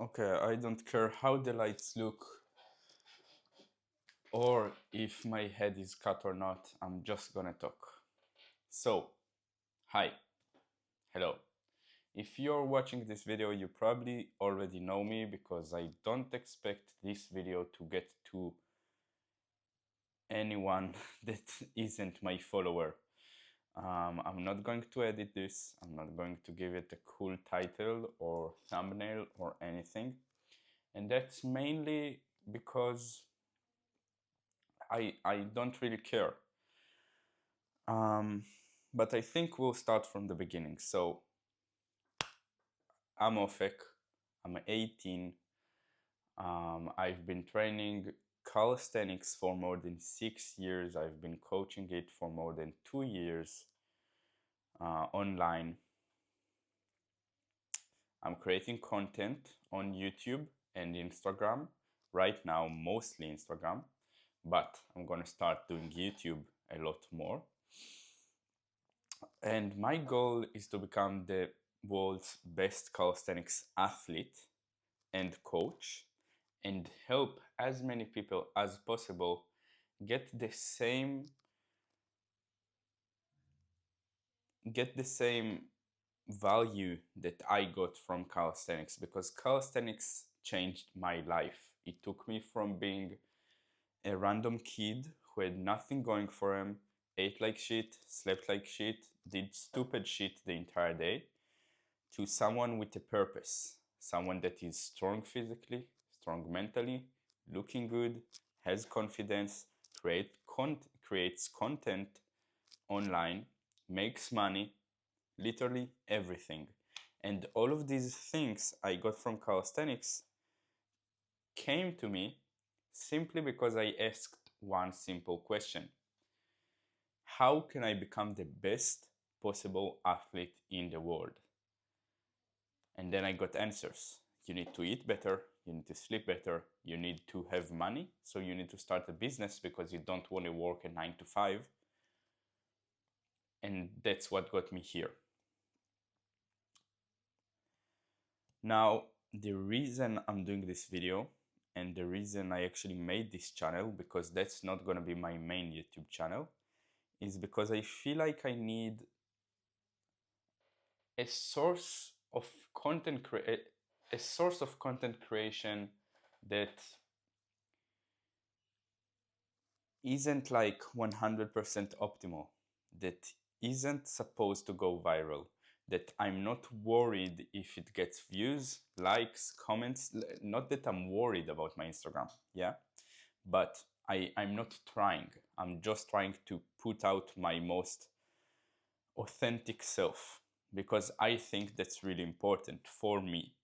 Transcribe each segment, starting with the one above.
Okay, I don't care how the lights look or if my head is cut or not, I'm just gonna talk. So, hi, hello. If you're watching this video, you probably already know me because I don't expect this video to get to anyone that isn't my follower. I'm not going to edit this, I'm not going to give it a cool title or thumbnail or anything. And that's mainly because I don't really care. Um, but I think we'll start from the beginning. So I'm Ofek, I'm 18. I've been training calisthenics for more than 6 years. I've been coaching it for more than 2 years online. I'm creating content on YouTube and Instagram. Right now, mostly Instagram, but I'm gonna start doing YouTube a lot more. And my goal is to become the world's best calisthenics athlete and coach and help as many people as possible get the same value that I got from calisthenics, because calisthenics changed my life. It took me from being a random kid who had nothing going for him, ate like shit, slept like shit, did stupid shit the entire day, to someone with a purpose, someone that is strong physically, strong mentally, looking good, has confidence, creates content online, makes money, literally everything. And all of these things I got from calisthenics came to me simply because I asked one simple question: how can I become the best possible athlete in the world? And then I got answers. You need to eat better, you need to sleep better, you need to have money, so you need to start a business because you don't want to work a 9 to 5. And that's what got me here. Now, the reason I'm doing this video and the reason I actually made this channel, because that's not going to be my main YouTube channel, is because I feel like I need a source of content creation that isn't like 100% optimal, that isn't supposed to go viral, that I'm not worried if it gets views, likes, comments. Not that I'm worried about my Instagram, yeah, but I'm not trying. I'm just trying to put out my most authentic self, because I think that's really important for me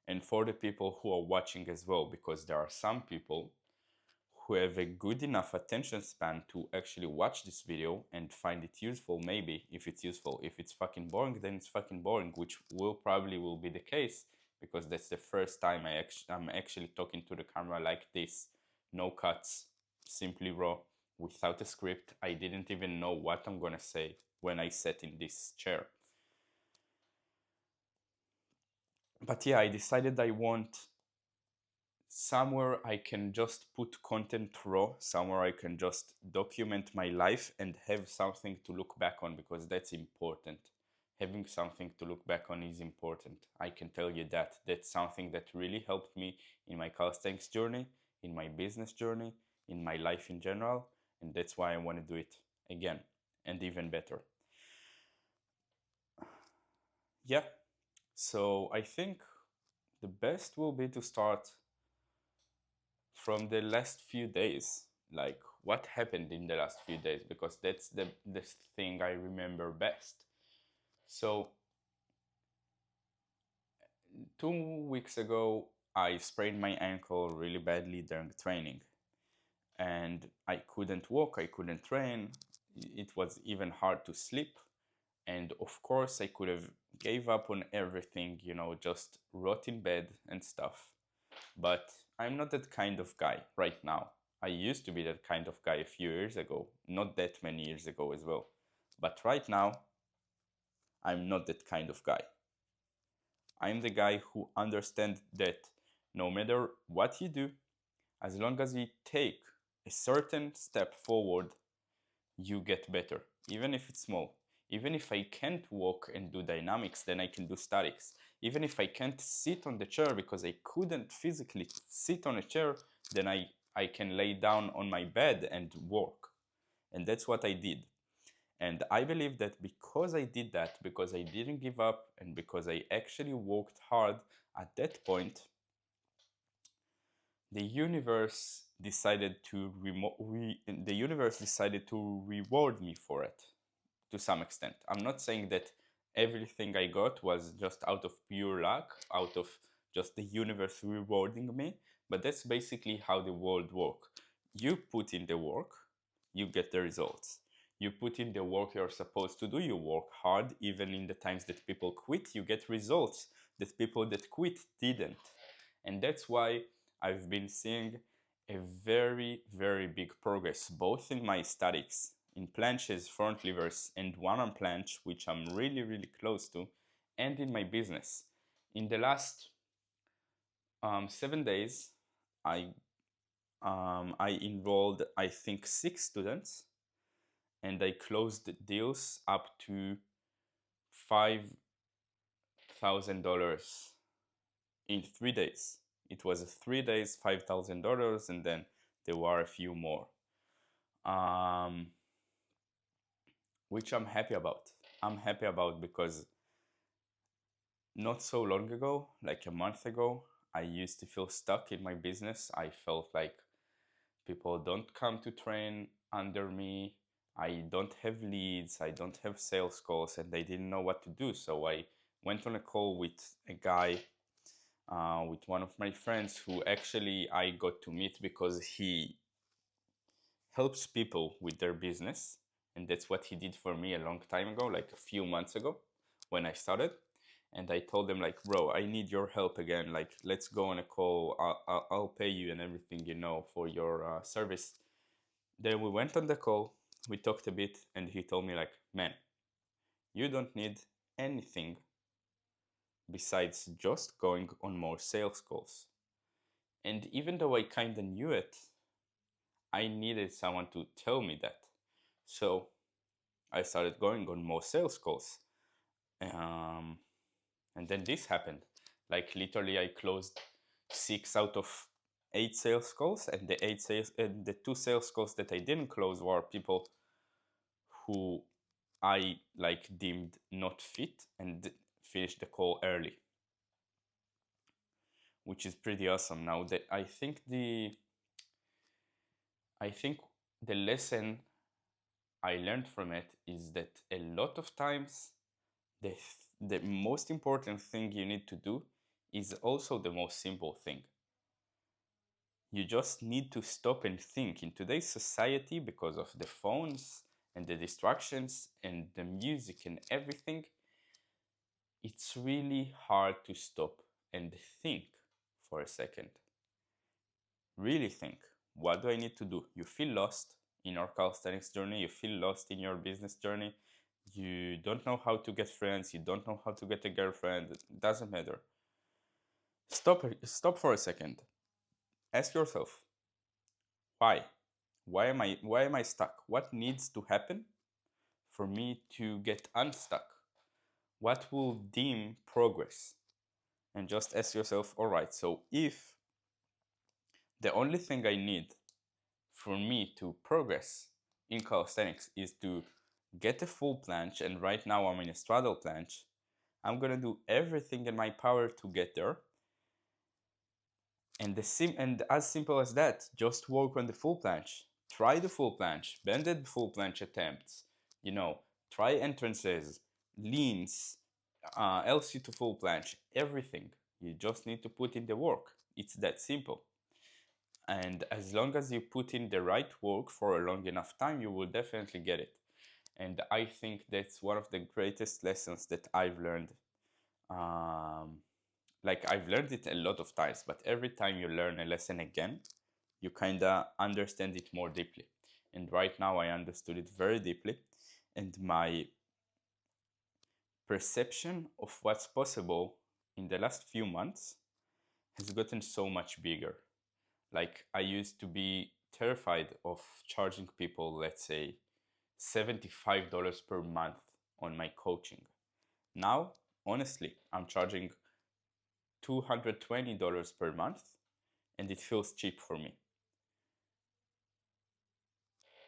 and for the people who are watching as well, because there are some people who have a good enough attention span to actually watch this video and find it useful. Maybe if it's useful. If it's fucking boring, then it's fucking boring, which probably will be the case, because that's the first time I'm actually talking to the camera like this. No cuts, simply raw, without a script. I didn't even know what I'm gonna say when I sat in this chair. But yeah, I decided I want somewhere I can just put content raw, somewhere I can just document my life and have something to look back on, because that's important. Having something to look back on is important. I can tell you that. That's something that really helped me in my calisthenics journey, in my business journey, in my life in general, and that's why I want to do it again and even better. Yeah, so I think the best will be to start from the last few days, like what happened in the last few days, because that's the thing I remember best. So 2 weeks ago I sprained my ankle really badly during training, and I couldn't walk, I couldn't train. It was even hard to sleep, and of course I could have gave up on everything, just rot in bed and stuff. But I'm not that kind of guy right now. I used to be that kind of guy a few years ago, not that many years ago as well. But right now, I'm not that kind of guy. I'm the guy who understands that no matter what you do, as long as you take a certain step forward, you get better, even if it's small. Even if I can't walk and do dynamics, then I can do statics. Even if I can't sit on the chair because I couldn't physically sit on a chair, then I can lay down on my bed and work. And that's what I did. And I believe that because I did that, because I didn't give up, and because I actually worked hard at that point, the universe decided to the universe decided to reward me for it to some extent. I'm not saying that everything I got was just out of pure luck, out of just the universe rewarding me, but that's basically how the world works. You put in the work, you get the results. You put in the work you're supposed to do, you work hard, even in the times that people quit, you get results that people that quit didn't. And that's why I've been seeing a very, very big progress, both in my statics, in planches, front levers, and one-arm planche, which I'm really, really close to, and in my business. In the last 7 days, I I enrolled, I think, 6 students, and I closed deals up to $5,000 in 3 days. It was 3 days, $5,000, and then there were a few more, um, which I'm happy about. I'm happy about because not so long ago, like a month ago, I used to feel stuck in my business. I felt like people don't come to train under me. I don't have leads. I don't have sales calls, and I didn't know what to do. So I went on a call with a guy, with one of my friends who actually I got to meet because he helps people with their business. And that's what he did for me a long time ago, like a few months ago when I started. And I told him, like, bro, I need your help again. Like, let's go on a call. I'll pay you and everything, for your service. Then we went on the call. We talked a bit, and he told me, like, man, you don't need anything besides just going on more sales calls. And even though I kind of knew it, I needed someone to tell me that. So I started going on more sales calls. And then this happened. Like literally, I closed 6 out of 8 sales calls, and the 2 sales calls that I didn't close were people who I like deemed not fit and finished the call early, which is pretty awesome. Now that I think the lesson I learned from it is that a lot of times the the most important thing you need to do is also the most simple thing. You just need to stop and think. In today's society, because of the phones and the distractions and the music and everything, it's really hard to stop and think for a second. Really think, what do I need to do? You feel lost in your calisthenics journey, you feel lost in your business journey, you don't know how to get friends, you don't know how to get a girlfriend, it doesn't matter. Stop for a second. Ask yourself, why? Why am I stuck? What needs to happen for me to get unstuck? What will deem progress? And just ask yourself, all right, so if the only thing I need for me to progress in calisthenics is to get a full planche, and right now I'm in a straddle planche, I'm gonna do everything in my power to get there. And as simple as that, just work on the full planche. Try the full planche, bended full planche attempts, try entrances, leans, LC to full planche, everything. You just need to put in the work. It's that simple. And as long as you put in the right work for a long enough time, you will definitely get it. And I think that's one of the greatest lessons that I've learned. Like I've learned it a lot of times, but every time you learn a lesson again, you kind of understand it more deeply. And right now I understood it very deeply. And my perception of what's possible in the last few months has gotten so much bigger. Like, I used to be terrified of charging people, let's say, $75 per month on my coaching. Now, honestly, I'm charging $220 per month, and it feels cheap for me.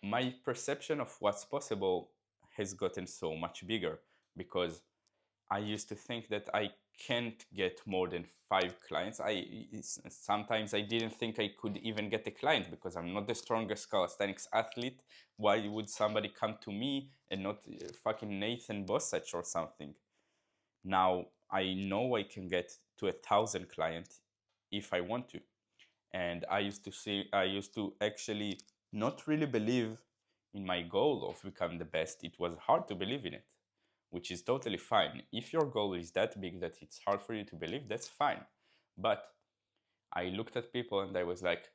My perception of what's possible has gotten so much bigger, because I used to think that I can't get more than 5 clients. Sometimes I didn't think I could even get a client because I'm not the strongest calisthenics athlete. Why would somebody come to me and not fucking Nathan Bosach or something? Now I know I can get to 1,000 clients if I want to. And I used to actually not really believe in my goal of becoming the best. It was hard to believe in it, which is totally fine. If your goal is that big that it's hard for you to believe, that's fine. But I looked at people and I was like,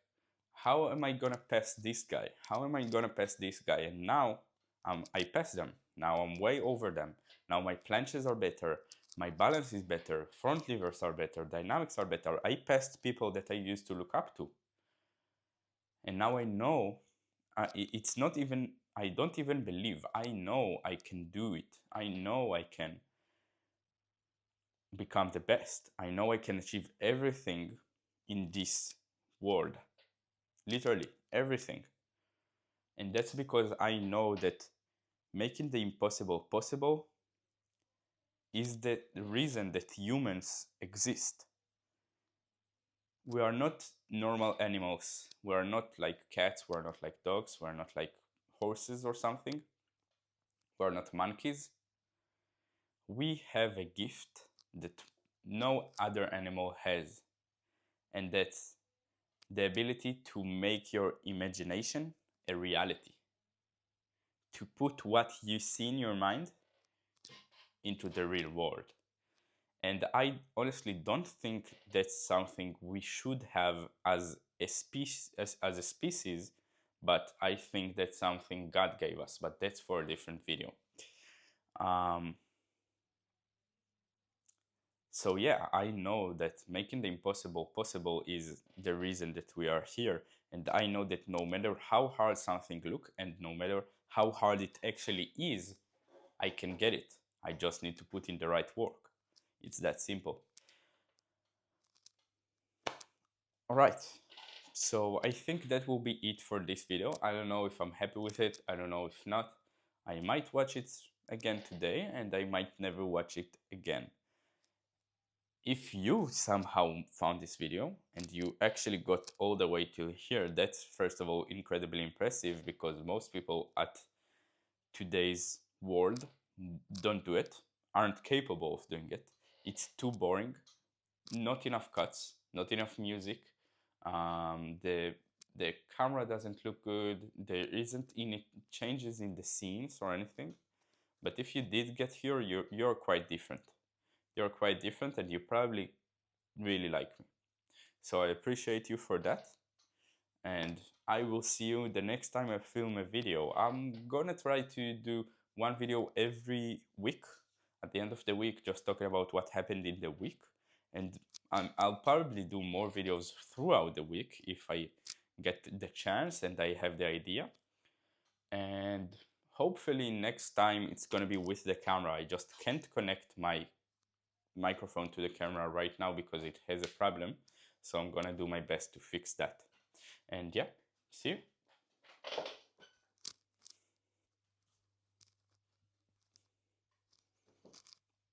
how am I gonna pass this guy? How am I gonna pass this guy? And now I pass them. Now I'm way over them. Now my planches are better. My balance is better. Front levers are better. Dynamics are better. I passed people that I used to look up to. And now I know it's not even, I don't even believe. I know I can do it. I know I can become the best. I know I can achieve everything in this world. Literally everything. And that's because I know that making the impossible possible is the reason that humans exist. We are not normal animals. We are not like cats. We are not like dogs. We are not like horses or something. We are not monkeys. We have a gift that no other animal has, and that's the ability to make your imagination a reality, to put what you see in your mind into the real world. And I honestly don't think that's something we should have as a species, as a species, but I think that's something God gave us, but that's for a different video. So yeah, I know that making the impossible possible is the reason that we are here. And I know that no matter how hard something looks and no matter how hard it actually is, I can get it. I just need to put in the right work. It's that simple. All right. So I think that will be it for this video. I don't know if I'm happy with it. I don't know if not. I might watch it again today and I might never watch it again. If you somehow found this video and you actually got all the way till here, that's first of all incredibly impressive, because most people at today's world don't do it, aren't capable of doing it. It's too boring, not enough cuts, not enough music. The camera doesn't look good. There isn't any changes in the scenes or anything. But if you did get here, you're quite different. You're quite different and you probably really like me. So I appreciate you for that. And I will see you the next time I film a video. I'm gonna try to do one video every week at the end of the week, just talking about what happened in the week. And I'll probably do more videos throughout the week if I get the chance and I have the idea. And hopefully next time it's gonna be with the camera. I just can't connect my microphone to the camera right now because it has a problem. So I'm gonna do my best to fix that. And yeah, see you.